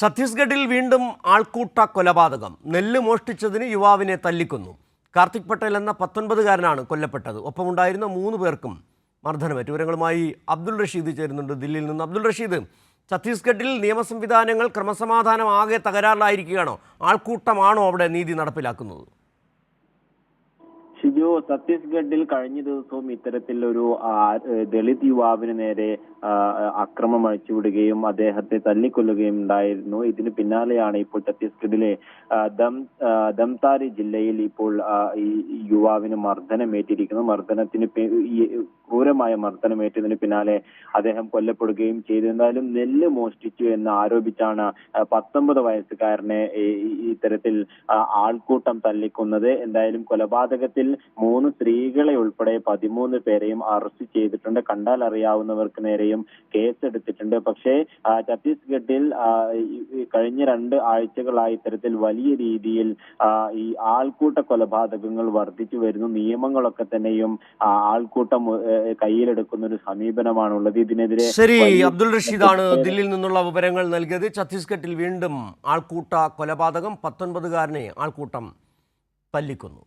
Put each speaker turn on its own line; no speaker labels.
ഛത്തീസ്ഗഡിൽ വീണ്ടും ആൾക്കൂട്ട കൊലപാതകം. നെല്ല് മോഷ്ടിച്ചതിന് യുവാവിനെ തല്ലിക്കൊന്നു. കാർത്തിക് പട്ടേൽ എന്ന 19-കാരനാണ് കൊല്ലപ്പെട്ടത്. ഒപ്പമുണ്ടായിരുന്ന 3 പേർക്കും മർദ്ദനമേറ്റു. വിവരങ്ങളുമായി അബ്ദുൾ റഷീദ് ചേരുന്നുണ്ട് ദില്ലിയിൽ നിന്ന്. അബ്ദുൾ റഷീദ്, ഛത്തീസ്ഗഡിൽ നിയമ സംവിധാനങ്ങൾ, ക്രമസമാധാനം ആകെ തകരാറിലായിരിക്കുകയാണോ? ആൾക്കൂട്ടമാണോ അവിടെ നീതി നടപ്പിലാക്കുന്നത്?
ഷിജു, ഛത്തീസ്ഗഡിൽ കഴിഞ്ഞ ദിവസവും ഇത്തരത്തിലൊരു ദളിത് യുവാവിന് നേരെ അക്രമം അഴിച്ചുവിടുകയും അദ്ദേഹത്തെ തല്ലിക്കൊല്ലുകയും ഉണ്ടായിരുന്നു. ഇതിന് പിന്നാലെയാണ് ഇപ്പോൾ ഛത്തീസ്ഗഡിലെ ദംതാരി ജില്ലയിൽ ഇപ്പോൾ ഈ യുവാവിന് മർദ്ദനമേറ്റിരിക്കുന്നു. ക്രൂരമായ മർദ്ദനമേറ്റതിന് പിന്നാലെ അദ്ദേഹം കൊല്ലപ്പെടുകയും ചെയ്തു. എന്തായാലും നെല്ല് മോഷ്ടിച്ചു എന്ന് ആരോപിച്ചാണ് 19 വയസ്സുകാരനെ ഇത്തരത്തിൽ ആൾക്കൂട്ടം തല്ലിക്കൊന്നത്. എന്തായാലും കൊലപാതകത്തിൽ 3 സ്ത്രീകളെ ഉൾപ്പെടെ 13 പേരെയും അറസ്റ്റ് ചെയ്തിട്ടുണ്ട്. കണ്ടാൽ അറിയാവുന്നവർക്ക് നേരെയും കേസെടുത്തിട്ടുണ്ട്. പക്ഷേ ഛത്തീസ്ഗഡിൽ കഴിഞ്ഞ 2 ആഴ്ചകളായി ഇത്തരത്തിൽ വലിയ രീതിയിൽ ഈ ആൾക്കൂട്ട കൊലപാതകങ്ങൾ വർദ്ധിച്ചു വരുന്നു. നിയമങ്ങളൊക്കെ തന്നെയും ആൾക്കൂട്ടം കയ്യിലെടുക്കുന്ന ഒരു സമീപനമാണുള്ളത്. ഇതിനെതിരെ
ശരി, അബ്ദുൾ റഷീദാണ് ദില്ലിയിൽ നിന്നുള്ള വിവരങ്ങൾ നൽകിയത്. ഛത്തീസ്ഗഡിൽ വീണ്ടും ആൾക്കൂട്ട കൊലപാതകം. 19-കാരനെ ആൾക്കൂട്ടം തല്ലിക്കൊന്നു.